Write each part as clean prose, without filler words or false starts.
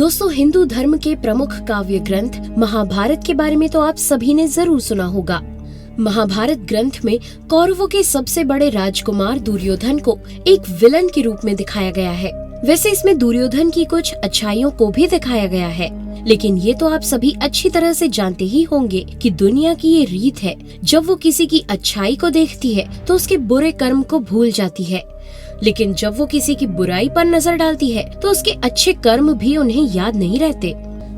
दोस्तों, हिंदू धर्म के प्रमुख काव्य ग्रंथ महाभारत के बारे में तो आप सभी ने जरूर सुना होगा। महाभारत ग्रंथ में कौरवों के सबसे बड़े राजकुमार दुर्योधन को एक विलन के रूप में दिखाया गया है। वैसे इसमें दुर्योधन की कुछ अच्छाइयों को भी दिखाया गया है, लेकिन ये तो आप सभी अच्छी तरह से जानते ही होंगे कि दुनिया की ये रीत है, जब वो किसी की अच्छाई को देखती है तो उसके बुरे कर्म को भूल जाती है, लेकिन जब वो किसी की बुराई पर नजर डालती है तो उसके अच्छे कर्म भी उन्हें याद नहीं रहते।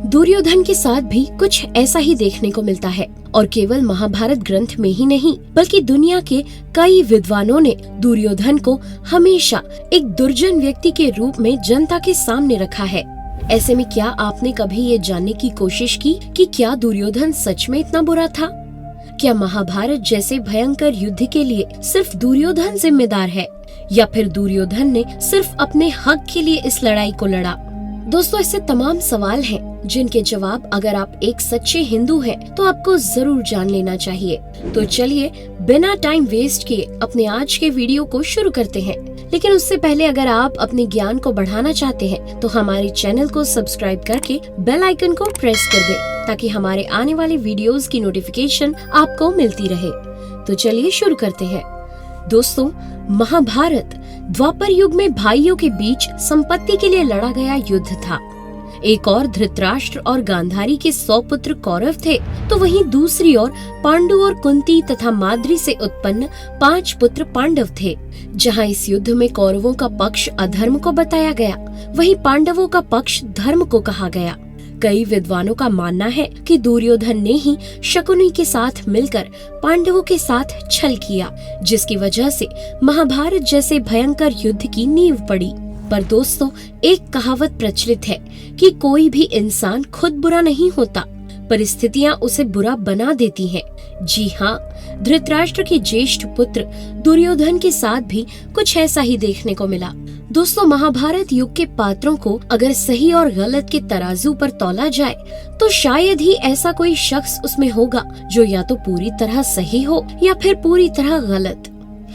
दुर्योधन के साथ भी कुछ ऐसा ही देखने को मिलता है, और केवल महाभारत ग्रंथ में ही नहीं बल्कि दुनिया के कई विद्वानों ने दुर्योधन को हमेशा एक दुर्जन व्यक्ति के रूप में जनता के सामने रखा है। ऐसे में क्या आपने कभी ये जानने की कोशिश की कि क्या दुर्योधन सच में इतना बुरा था? क्या महाभारत जैसे भयंकर युद्ध के लिए सिर्फ दुर्योधन जिम्मेदार है, या फिर दुर्योधन ने सिर्फ अपने हक के लिए इस लड़ाई को लड़ा? दोस्तों, ऐसे तमाम सवाल हैं जिनके जवाब अगर आप एक सच्चे हिंदू हैं तो आपको जरूर जान लेना चाहिए। तो चलिए बिना टाइम वेस्ट किए अपने आज के वीडियो को शुरू करते हैं। लेकिन उससे पहले अगर आप अपने ज्ञान को बढ़ाना चाहते हैं तो हमारे चैनल को सब्सक्राइब करके बेल आइकन को प्रेस कर दें, ताकि हमारे आने वाले वीडियोस की नोटिफिकेशन आपको मिलती रहे। तो चलिए शुरू करते हैं। दोस्तों, महाभारत द्वापर युग में भाइयों के बीच संपत्ति के लिए लड़ा गया युद्ध था। एक और धृतराष्ट्र और गांधारी के 100 पुत्र कौरव थे, तो वहीं दूसरी ओर पांडु और कुंती तथा माद्री से उत्पन्न 5 पुत्र पांडव थे। जहां इस युद्ध में कौरवों का पक्ष अधर्म को बताया गया, वहीं पांडवों का पक्ष धर्म को कहा गया। कई विद्वानों का मानना है कि दुर्योधन ने ही शकुनी के साथ मिलकर पांडवों के साथ छल किया, जिसकी वजह से महाभारत जैसे भयंकर युद्ध की नींव पड़ी। पर दोस्तों, एक कहावत प्रचलित है कि कोई भी इंसान खुद बुरा नहीं होता, परिस्थितियां उसे बुरा बना देती हैं। जी हाँ, धृतराष्ट्र के ज्येष्ठ पुत्र दुर्योधन के साथ भी कुछ ऐसा ही देखने को मिला। दोस्तों, महाभारत युग के पात्रों को अगर सही और गलत के तराजू पर तौला जाए तो शायद ही ऐसा कोई शख्स उसमें होगा जो या तो पूरी तरह सही हो या फिर पूरी तरह गलत।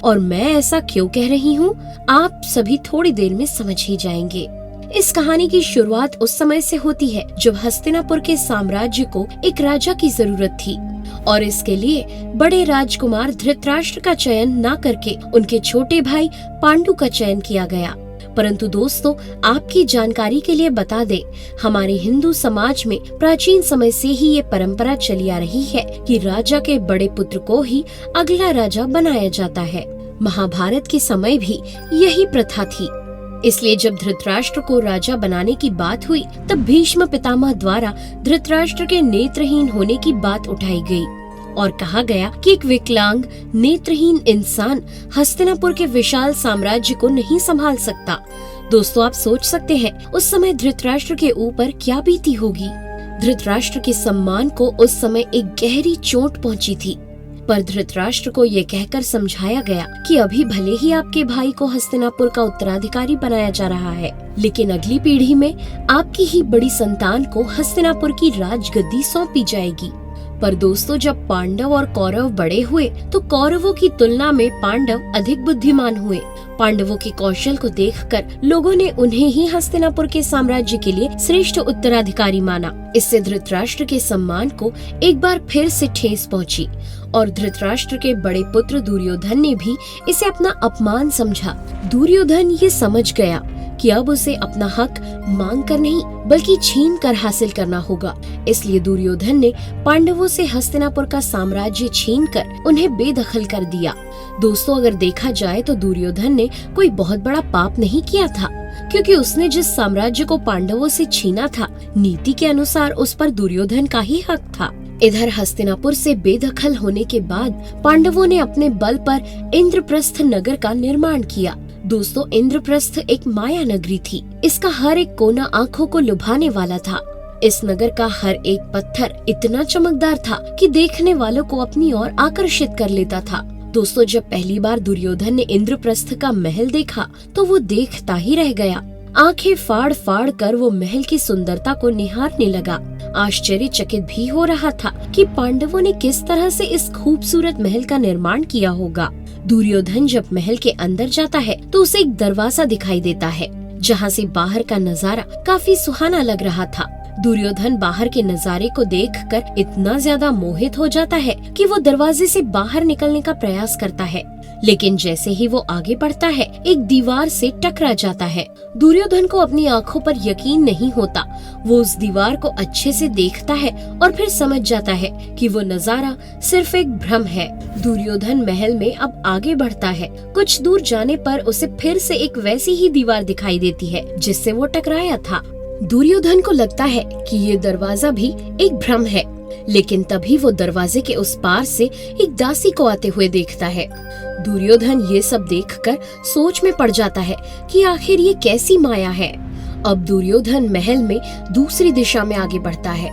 और मैं ऐसा क्यों कह रही हूँ, आप सभी थोड़ी देर में समझ ही जाएंगे। इस कहानी की शुरुआत उस समय से होती है जब हस्तिनापुर के साम्राज्य को एक राजा की जरूरत थी, और इसके लिए बड़े राजकुमार धृतराष्ट्र का चयन न करके उनके छोटे भाई पांडु का चयन किया गया। परंतु दोस्तों, आपकी जानकारी के लिए बता दें, हमारे हिंदू समाज में प्राचीन समय से ही ये परंपरा चली आ रही है कि राजा के बड़े पुत्र को ही अगला राजा बनाया जाता है। महाभारत के समय भी यही प्रथा थी। इसलिए जब धृतराष्ट्र को राजा बनाने की बात हुई, तब भीष्म पितामह द्वारा धृतराष्ट्र के नेत्रहीन होने की बात उठाई गई और कहा गया कि एक विकलांग नेत्रहीन इंसान हस्तिनापुर के विशाल साम्राज्य को नहीं संभाल सकता। दोस्तों, आप सोच सकते हैं उस समय धृतराष्ट्र के ऊपर क्या बीती होगी। धृतराष्ट्र के सम्मान को उस समय एक गहरी चोट पहुंची थी, पर धृतराष्ट्र को ये कहकर समझाया गया कि अभी भले ही आपके भाई को हस्तिनापुर का उत्तराधिकारी बनाया जा रहा है, लेकिन अगली पीढ़ी में आपकी ही बड़ी संतान को हस्तिनापुर की राजगद्दी सौंपी जाएगी। पर दोस्तों, जब पांडव और कौरव बड़े हुए तो कौरवों की तुलना में पांडव अधिक बुद्धिमान हुए। पांडवों के कौशल को देखकर लोगों ने उन्हें ही हस्तिनापुर के साम्राज्य के लिए श्रेष्ठ उत्तराधिकारी माना। इससे धृतराष्ट्र के सम्मान को एक बार फिर से ठेस पहुंची, और धृतराष्ट्र के बड़े पुत्र दुर्योधन ने भी इसे अपना अपमान समझा। दुर्योधन ये समझ गया कि अब उसे अपना हक मांग कर नहीं बल्कि छीन कर हासिल करना होगा। इसलिए दुर्योधन ने पांडवों से हस्तिनापुर का साम्राज्य छीनकर उन्हें बेदखल कर दिया। दोस्तों, अगर देखा जाए तो दुर्योधन ने कोई बहुत बड़ा पाप नहीं किया था, क्योंकि उसने जिस साम्राज्य को पांडवों से छीना था, नीति के अनुसार उस पर दुर्योधन का ही हक था। इधर हस्तिनापुर से बेदखल होने के बाद पांडवों ने अपने बल पर इंद्रप्रस्थ नगर का निर्माण किया। दोस्तों, इंद्रप्रस्थ एक माया नगरी थी। इसका हर एक कोना आंखों को लुभाने वाला था। इस नगर का हर एक पत्थर इतना चमकदार था कि देखने वालों को अपनी ओर आकर्षित कर लेता था। दोस्तों, जब पहली बार दुर्योधन ने इंद्रप्रस्थ का महल देखा तो वो देखता ही रह गया। आंखें फाड़ फाड़ कर वो महल की सुंदरता को निहारने लगा। आश्चर्यचकित भी हो रहा था कि पांडवों ने किस तरह से इस खूबसूरत महल का निर्माण किया होगा। दुर्योधन जब महल के अंदर जाता है तो उसे एक दरवाजा दिखाई देता है, जहाँ से बाहर का नजारा काफी सुहाना लग रहा था। दुर्योधन बाहर के नजारे को देखकर इतना ज्यादा मोहित हो जाता है कि वो दरवाजे से बाहर निकलने का प्रयास करता है, लेकिन जैसे ही वो आगे बढ़ता है एक दीवार से टकरा जाता है। दुर्योधन को अपनी आंखों पर यकीन नहीं होता। वो उस दीवार को अच्छे से देखता है और फिर समझ जाता है कि वो नजारा सिर्फ एक भ्रम है। दुर्योधन महल में अब आगे बढ़ता है। कुछ दूर जाने पर उसे फिर से एक वैसी ही दीवार दिखाई देती है जिससे वो टकराया था। दुर्योधन को लगता है कि ये दरवाजा भी एक भ्रम है, लेकिन तभी वो दरवाजे के उस पार से एक दासी को आते हुए देखता है। दुर्योधन ये सब देखकर सोच में पड़ जाता है कि आखिर ये कैसी माया है। अब दुर्योधन महल में दूसरी दिशा में आगे बढ़ता है,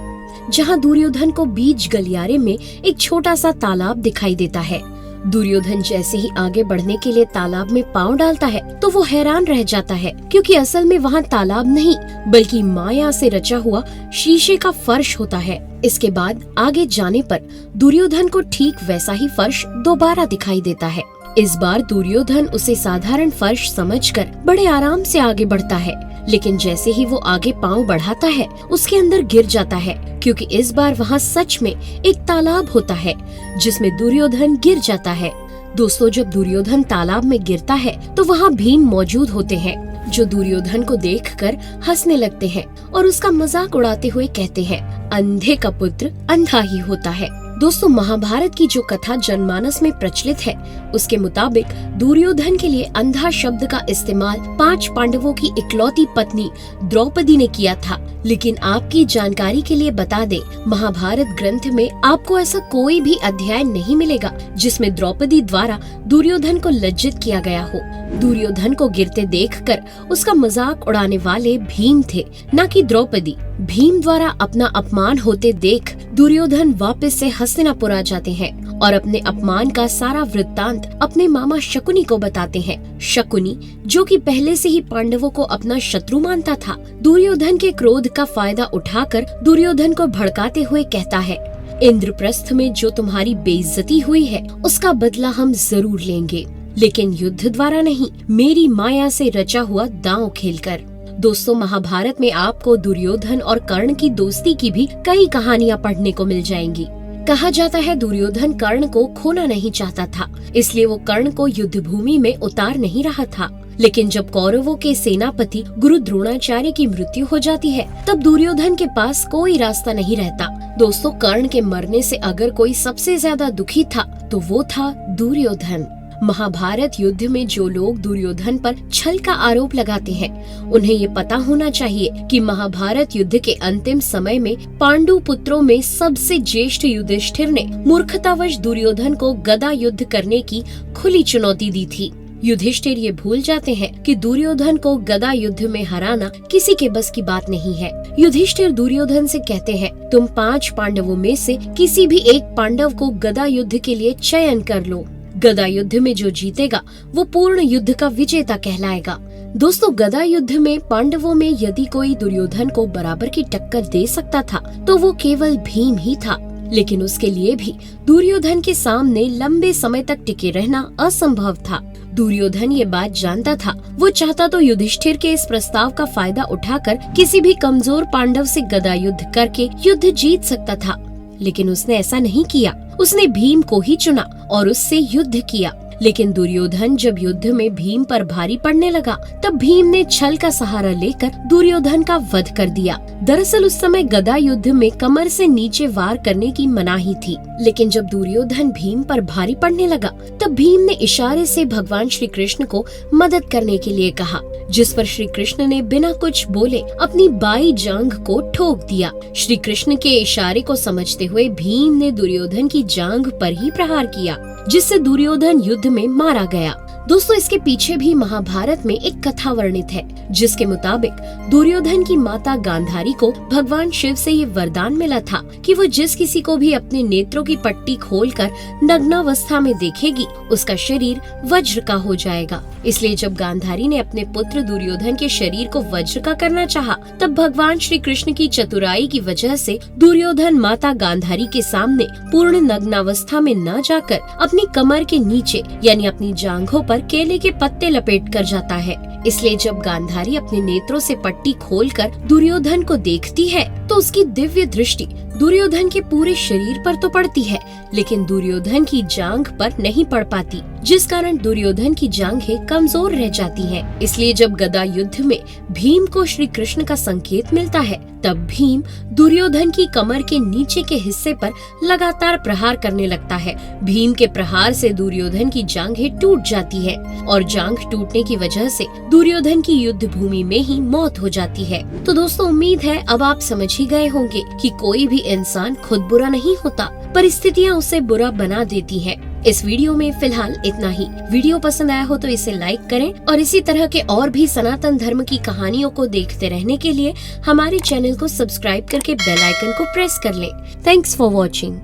जहाँ दुर्योधन को बीच गलियारे में एक छोटा सा तालाब दिखाई देता है। दुर्योधन जैसे ही आगे बढ़ने के लिए तालाब में पांव डालता है तो वो हैरान रह जाता है, क्योंकि असल में वहाँ तालाब नहीं बल्कि माया से रचा हुआ शीशे का फर्श होता है। इसके बाद आगे जाने पर दुर्योधन को ठीक वैसा ही फर्श दोबारा दिखाई देता है। इस बार दुर्योधन उसे साधारण फर्श समझकर बड़े आराम से आगे बढ़ता है, लेकिन जैसे ही वो आगे पांव बढ़ाता है उसके अंदर गिर जाता है, क्योंकि इस बार वहाँ सच में एक तालाब होता है जिसमें दुर्योधन गिर जाता है। दोस्तों, जब दुर्योधन तालाब में गिरता है तो वहाँ भीम मौजूद होते हैं, जो दुर्योधन को देखकर हंसने लगते हैं और उसका मजाक उड़ाते हुए कहते हैं, अंधे का पुत्र अंधा ही होता है। दोस्तों, महाभारत की जो कथा जनमानस में प्रचलित है उसके मुताबिक दुर्योधन के लिए अंधा शब्द का इस्तेमाल 5 पांडवों की इकलौती पत्नी द्रौपदी ने किया था। लेकिन आपकी जानकारी के लिए बता दें, महाभारत ग्रंथ में आपको ऐसा कोई भी अध्याय नहीं मिलेगा जिसमें द्रौपदी द्वारा दुर्योधन को लज्जित किया गया हो। दुर्योधन को गिरते देखकर उसका मजाक उड़ाने वाले भीम थे, न कि द्रौपदी। भीम द्वारा अपना अपमान होते देख दुर्योधन वापस से हस्तिनापुर आ जाते हैं और अपने अपमान का सारा वृत्तांत अपने मामा शकुनी को बताते हैं। शकुनी, जो कि पहले से ही पांडवों को अपना शत्रु मानता था, दुर्योधन के क्रोध का फायदा उठाकर दुर्योधन को भड़काते हुए कहता है, इंद्रप्रस्थ में जो तुम्हारी बेइज्जती हुई है उसका बदला हम जरूर लेंगे, लेकिन युद्ध द्वारा नहीं, मेरी माया से रचा हुआ दांव खेलकर। दोस्तों, महाभारत में आपको दुर्योधन और कर्ण की दोस्ती की भी कई कहानियां पढ़ने को मिल जाएंगी। कहा जाता है दुर्योधन कर्ण को खोना नहीं चाहता था, इसलिए वो कर्ण को युद्ध भूमि में उतार नहीं रहा था। लेकिन जब कौरवों के सेनापति गुरु द्रोणाचार्य की मृत्यु हो जाती है तब दुर्योधन के पास कोई रास्ता नहीं रहता। दोस्तों, कर्ण के मरने से अगर कोई सबसे ज्यादा दुखी था तो वो था दुर्योधन। महाभारत युद्ध में जो लोग दुर्योधन पर छल का आरोप लगाते हैं उन्हें ये पता होना चाहिए कि महाभारत युद्ध के अंतिम समय में पांडु पुत्रों में सबसे ज्येष्ठ युधिष्ठिर ने मूर्खतावश दुर्योधन को गदा युद्ध करने की खुली चुनौती दी थी। युधिष्ठिर ये भूल जाते हैं कि दुर्योधन को गदा युद्ध में हराना किसी के बस की बात नहीं है। युधिष्ठिर दुर्योधन से कहते हैं, तुम 5 पांडवों में से किसी भी एक पांडव को गदा युद्ध के लिए चयन कर लो। गदा युद्ध में जो जीतेगा वो पूर्ण युद्ध का विजेता कहलाएगा। दोस्तों, गदा युद्ध में पांडवों में यदि कोई दुर्योधन को बराबर की टक्कर दे सकता था तो वो केवल भीम ही था, लेकिन उसके लिए भी दुर्योधन के सामने लंबे समय तक टिके रहना असंभव था। दुर्योधन ये बात जानता था। वो चाहता तो युधिष्ठिर के इस प्रस्ताव का फायदा उठाकर किसी भी कमजोर पांडव से गदा युद्ध करके युद्ध जीत सकता था, लेकिन उसने ऐसा नहीं किया। उसने भीम को ही चुना और उससे युद्ध किया। लेकिन दुर्योधन जब युद्ध में भीम पर भारी पड़ने लगा तब भीम ने छल का सहारा लेकर दुर्योधन का वध कर दिया। दरअसल उस समय गदा युद्ध में कमर से नीचे वार करने की मनाही थी, लेकिन जब दुर्योधन भीम पर भारी पड़ने लगा तब भीम ने इशारे से भगवान श्री कृष्ण को मदद करने के लिए कहा, जिस पर श्री कृष्ण ने बिना कुछ बोले अपनी बाई जांघ को ठोक दिया। श्री कृष्ण के इशारे को समझते हुए भीम ने दुर्योधन की जांघ पर ही प्रहार किया, जिससे दुर्योधन युद्ध में मारा गया। दोस्तों, इसके पीछे भी महाभारत में एक कथा वर्णित है, जिसके मुताबिक दुर्योधन की माता गांधारी को भगवान शिव से ये वरदान मिला था कि वो जिस किसी को भी अपने नेत्रों की पट्टी खोलकर नग्नावस्था में देखेगी उसका शरीर वज्र का हो जाएगा। इसलिए जब गांधारी ने अपने पुत्र दुर्योधन के शरीर को वज्र का करना चाहा, तब भगवान श्री कृष्ण की चतुराई की वजह से दुर्योधन माता गांधारी के सामने पूर्ण नग्नावस्था में न जाकर अपनी कमर के नीचे यानी अपनी जांघों पर पर केले के पत्ते लपेट कर जाता है। इसलिए जब गांधारी अपने नेत्रों से पट्टी खोलकर दुर्योधन को देखती है तो उसकी दिव्य दृष्टि दुर्योधन के पूरे शरीर पर तो पड़ती है, लेकिन दुर्योधन की जांघ पर नहीं पड़ पाती, जिस कारण दुर्योधन की जांघें कमजोर रह जाती हैं। इसलिए जब गदा युद्ध में भीम को श्री कृष्ण का संकेत मिलता है, तब भीम दुर्योधन की कमर के नीचे के हिस्से पर लगातार प्रहार करने लगता है। भीम के प्रहार से दुर्योधन की जांघें टूट जाती है और जांघ टूटने की वजह से दुर्योधन की युद्ध भूमि में ही मौत हो जाती है। तो दोस्तों, उम्मीद है अब आप समझ ही गए होंगे कि कोई भी इंसान खुद बुरा नहीं होता, परिस्थितियाँ उसे बुरा बना देती हैं। इस वीडियो में फिलहाल इतना ही। वीडियो पसंद आया हो तो इसे लाइक करें और इसी तरह के और भी सनातन धर्म की कहानियों को देखते रहने के लिए हमारे चैनल को सब्सक्राइब करके बेल आइकन को प्रेस कर लें। Thanks for watching.